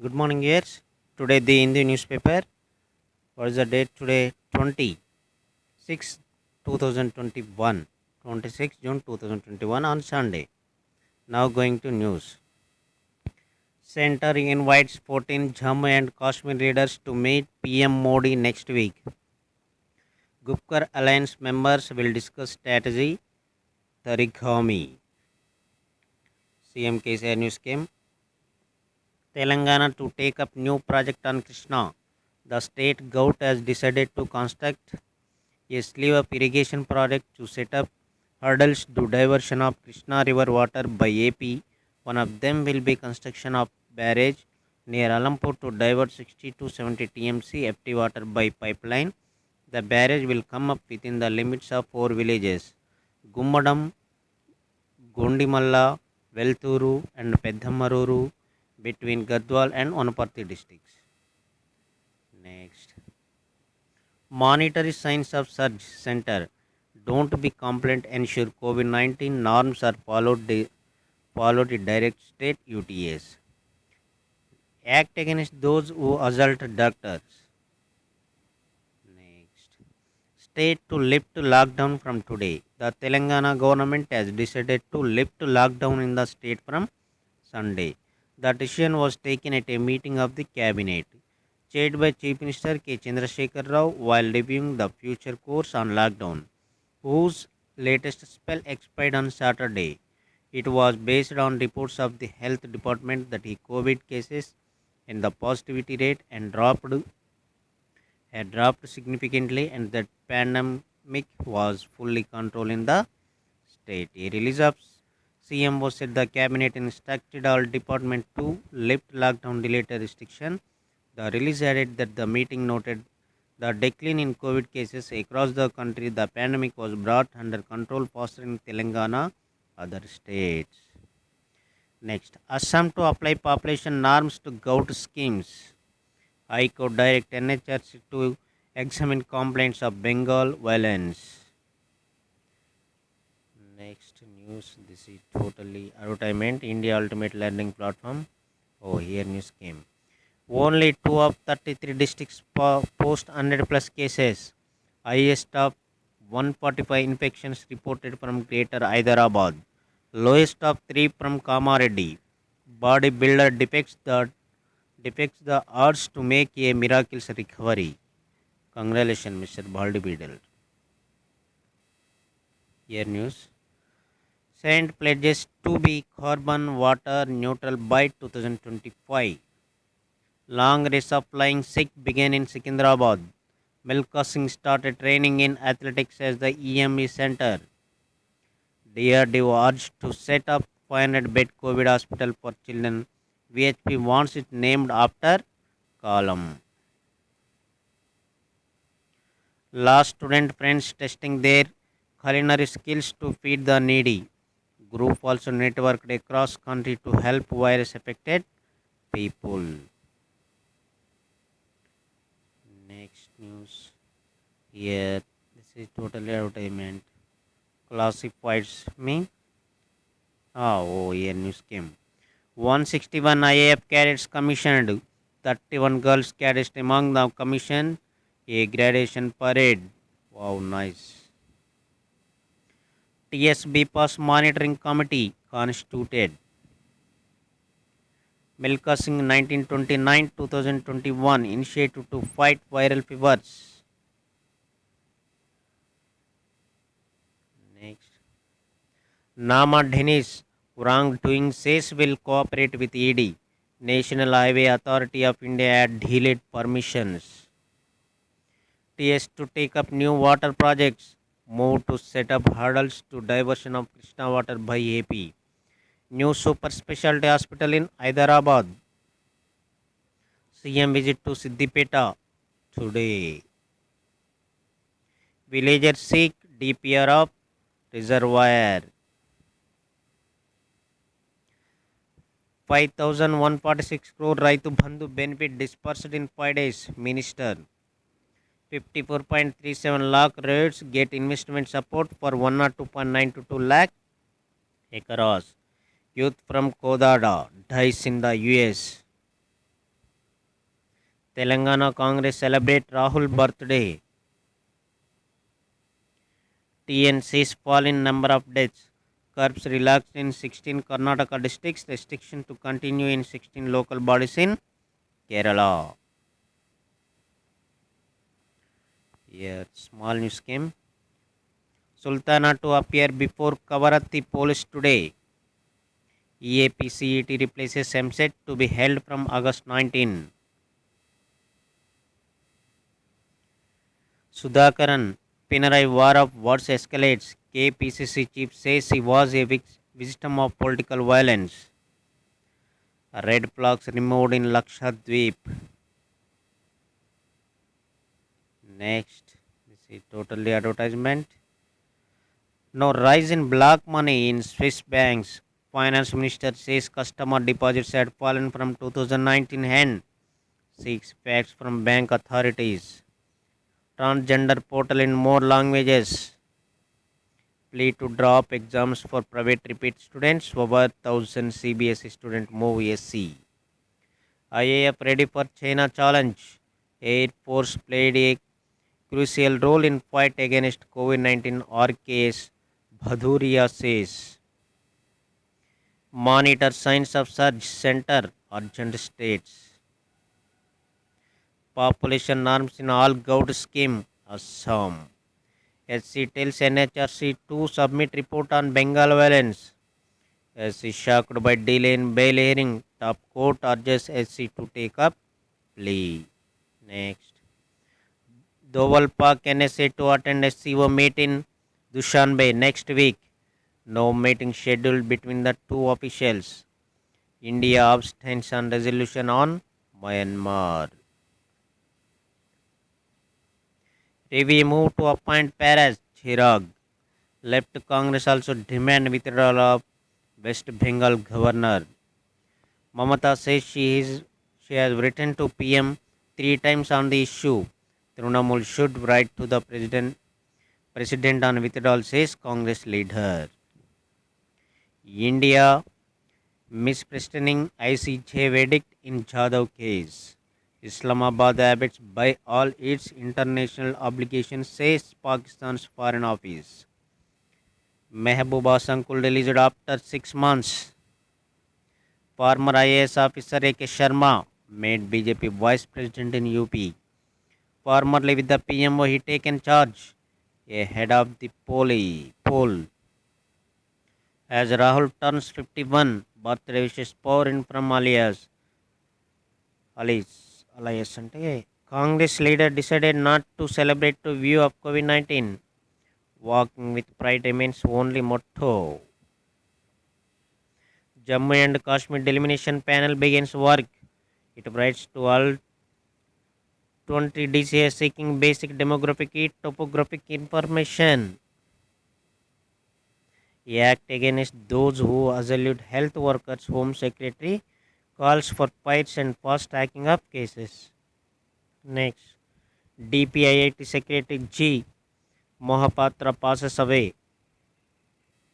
Good morning, years. Today, the Hindu newspaper. What is the date today? 26 2021. 26 June 2021 on Sunday. Now, going to news. Center invites 14 Jammu and Kashmir leaders to meet PM Modi next week. Gupkar Alliance members will discuss strategy. Tarikhami. CM KCR news came. Telangana to take up new project on Krishna. The state government has decided to construct a slew of irrigation projects to set up hurdles to diversion of Krishna River water by AP. One of them will be construction of barrage near Alampur to divert 60 to 70 TMC FT water by pipeline. The barrage will come up within the limits of 4 villages: Gummadam, Gondimalla, Velturu, and Peddamaruru, between Gadwal and Onaparthi districts. Next. Monetary signs of surge center. Don't be compliant. Ensure COVID-19 norms are followed in direct state UTAs. Act against those who assault doctors. Next. State to lift lockdown from today. The Telangana government has decided to lift lockdown in the state from Sunday. The decision was taken at a meeting of the cabinet, chaired by Chief Minister K. Chandrasekhar Rao while reviewing the future course on lockdown, whose latest spell expired on Saturday. It was based on reports of the health department that the COVID cases and the positivity rate had dropped significantly and that pandemic was fully controlled in the state. A release of CMO said the cabinet instructed all departments to lift lockdown-related restriction. The release added that the meeting noted the decline in COVID cases across the country. The pandemic was brought under control faster in Telangana, other states. Next, Assam to apply population norms to gout schemes. High Court direct NHRC to examine complaints of Bengal violence. Next news. This is totally advertisement. India Ultimate Learning Platform. Oh, here news came. Only 2 of 33 districts post 100 plus cases. Highest of 145 infections reported from Greater Hyderabad. Lowest of 3 from Kamareddy. Bodybuilder depicts the odds to make a miraculous recovery. Congratulations, Mr. Bodybuilder. Here news. Saint pledges to be carbon water neutral by 2025. Long race of flying Sikh began in Secunderabad. Milkha Singh started training in athletics as the EME center. DRDO urged to set up 500-bed COVID hospital for children. VHP wants it named after Kalam. Last student friends testing their culinary skills to feed the needy. Group also networked across country to help virus affected people. Next news. Here, this is totally advertisement. Classifieds me. Oh, here news came. 161 IAF cadets commissioned. 31 girls cadets among the commission. A graduation parade. Wow, nice. TSB Pass Monitoring Committee constituted. Milkha Singh 1929-2021 initiative to fight viral fevers. Next. Nama Dennis wrongdoing says will cooperate with ED. National Highway Authority of India had delayed permissions. TS to take up new water projects. Move to set up hurdles to diversion of Krishna water by AP. New super specialty hospital in Hyderabad. CM visit to Siddipeta today. Villagers seek DPR of reservoir. 5,146 crore Raitu Bandhu benefit dispersed in 5 days. Minister. 54.37 lakh roads get investment support for 102.922 lakh acres. Youth from Kodada dies in the US. Telangana Congress celebrate Rahul birthday. TNC's fall in number of deaths. Curbs relaxed in 16 Karnataka districts. Restriction to continue in 16 local bodies in Kerala. Here, small news came. Sultana to appear before Kavaratti police today. EAP CET replaces MSET to be held from August 19. Sudhakaran, Pinarayi war of words escalates. KPCC chief says he was a victim of political violence. Red flags removed in Lakshadweep. Next, this is totally advertisement. No rise in black money in Swiss banks. Finance Minister says customer deposits had fallen from 2019 end. Seeks facts from bank authorities. Transgender portal in more languages. Plea to drop exams for private repeat students. Over 1000 CBSE student move SC. IAF ready for China challenge. Air Force played a crucial role in fight against COVID-19, RKS Bhaduria says. Monitor signs of surge, center urgent states. Population norms in all Gaud scheme, Assam. SC tells NHRC to submit report on Bengal violence. SC shocked by delay in bail hearing. Top court urges SC to take up plea. Next. Doval Park NSA to attend SCO meet in Dushanbe next week. No meeting scheduled between the two officials. India abstains on resolution on Myanmar. Review move to appoint Paras Chirag. Left Congress also demand withdrawal of West Bengal governor. Mamata says she has written to PM 3 times on the issue. Trinamool should write to the president on withdrawal, says Congress leader. India misprisioning ICJ verdict in Jadhav case. Islamabad abides by all its international obligations, says Pakistan's Foreign Office. Mehbooba Sankul released after 6 months. Former IAS officer A.K. Sharma made BJP vice president in UP. Formerly with the PMO, he taken charge ahead of the poll. As Rahul turns 51, birthday wishes pour in from Alias ante Congress leader decided not to celebrate the view of COVID-19. Walking with pride remains only motto. Jammu and Kashmir Delimitation Panel begins work. It writes to all 20 DCS seeking basic demographic topographic information. Act against those who assault health workers. Home Secretary calls for fights and fast tracking of cases. Next, DPIIT Secretary G. Mohapatra passes away.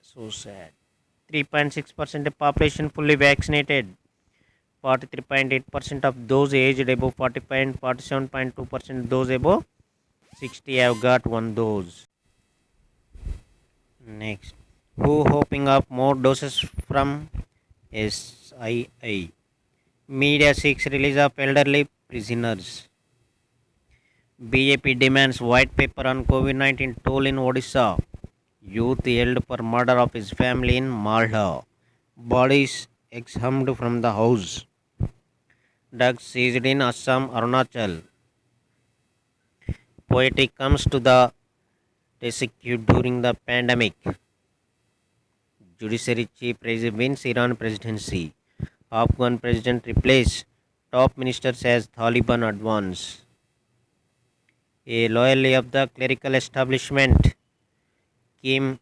So sad. 3.6% of population fully vaccinated. 43.8% of those aged above 45 and 47.2% those above 60 have got one dose. Next, who hoping up more doses from SII? Media seeks release of elderly prisoners. BJP demands white paper on COVID-19 toll in Odisha. Youth held for murder of his family in Malda. Bodies exhumed from the house. Drugs seized in Assam, Arunachal. Poetry comes to the rescue during the pandemic. Judiciary chief wins Iran presidency. Afghan president replaced top ministers as Taliban advance. A loyalty of the clerical establishment. Kim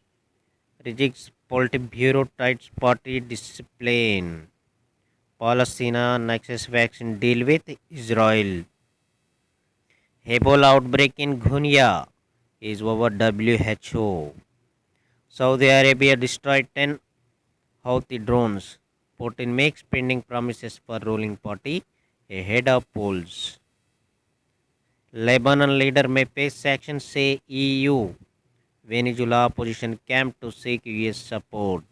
rejects Politburo tight party discipline. Palestina nexus vaccine deal with Israel. Ebola outbreak in Guinea is over WHO. Saudi Arabia destroyed 10 Houthi drones. Putin makes pending promises for ruling party ahead of polls. Lebanon leader may face sanctions, say EU. Venezuela opposition camp to seek US support.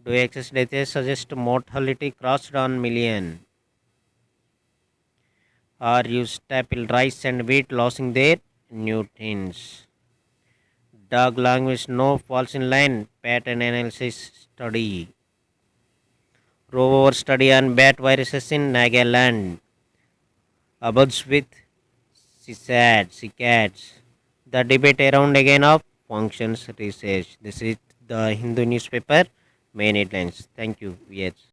Do excess deaths suggest mortality crossed on million? Are you staple rice and wheat losing their nutrients? Dog language no falls in line. Pattern analysis study. Rover study on bat viruses in Nagaland. Abuds with cicads. The debate around again of functions research. This is the Hindu newspaper main headlines. Thank you. Yes.